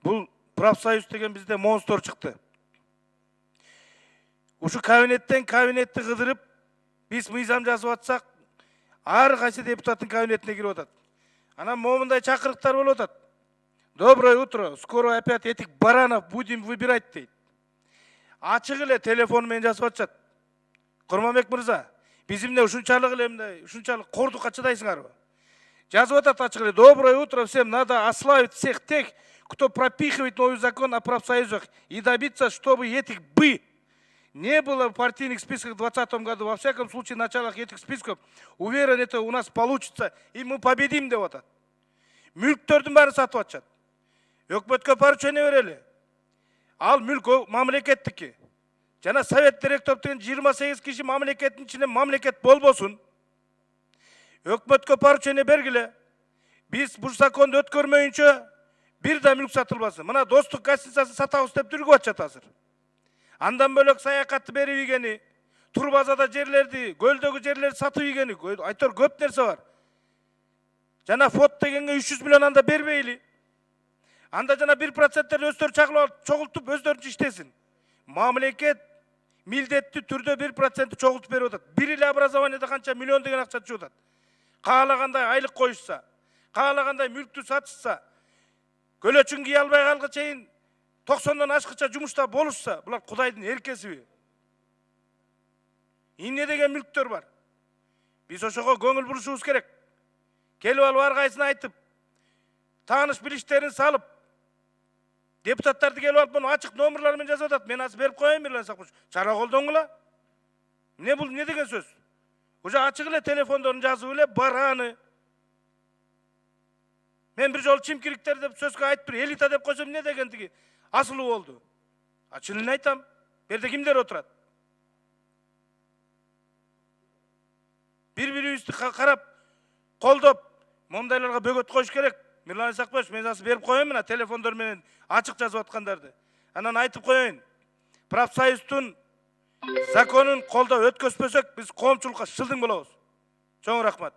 Бұл профсоюз деген бізде монстр шықты. Ушу кабинеттен кабинетті қыдырып, біз мыйзам жазып атсақ, ар кайсы депутаттың кабинетіне кирип атат. Анан момындай чакырыктар болуп атат. Доброе утро, скоро опять этих баранов будем выбирать дейт. Ачык эле телефон менен жазып атышат. Курманбек мырза, биз эмне ушунчалык эле мындай, ушунчалык кордукка чыдайсыңарбы? Жазып атат ачык эле. Доброе утро всем, надо ославить всех тех, кто пропихивает новый закон о профсоюзах и добиться, чтобы этих не было в партийных списках в 2020 году. Во всяком случае, в началах этих списков, уверен, это у нас получится, и мы победим деп атат. Мүлктөрдүн баарын сатып атышат. Өкмөткө поручение берели. Ал мүлк мамлекеттики. Жана совет директор деген 28 киши мамлекеттин ичинен мамлекет болбосун. Өкмөткө поручение бергиле. Биз бул законду өткөрмөйүнчө бир да мүлк сатылбасын. Мына достук гостиницасын сатабыз деп дүргүп атышат азыр. Андан бөлөк саякатты берип ийгени, Турбазада жерлерди, көлдөгү жерлерди сатып ийгени, айтор көп нерсе бар. Жана фот дегенге 300 миллион анда бербейли. Анда жана 1% өздөрү чогултуп өздөрүнчө иштесин. Мамлекет милдеттүү түрдө 1% чогултуп берип атат. Бир эле образованияда канча миллион деген акча түшүп атат. Каалагандай айлык коюшса, каалагандай мүлктү сатышса, көлөчүн кие албай калгыга чейин 90-дан ашкыча жумушта болушса, булар Кудайдын эркесиби? Эмне деген мүлктөр бар? Биз ошого көңүл бурушубуз керек. Келип алып ар кайсына айтып, тааныш билиштерин салып, депутаттарды келип алып, муну ачык номерлар менен жазып атат. Мен азыр берип коеюн, Мирлан Исакович. Чара колдоңула. Эмне бул, эмне деген сөз? Уже ачык эле телефондорун жазып эле бараны. Мен бир жолу чимкириктер деп сөзгө айтып, элита деп койсом эмне дегендиги асылуу болду. Чынын айтам. Берде кимдер отурат? Бири-бирибизди карап, колдоп, мондайларга бөгөт коюш керек. Мирлан Исакович, мен азыр берип коеюн мына телефондор менен ачык жазып аткандарды. Анан айтып коеюн. Профсоюздун законун колдоп өткөзбөсөк, биз коомчулукка шылдың болобуз. Чоң рахмат.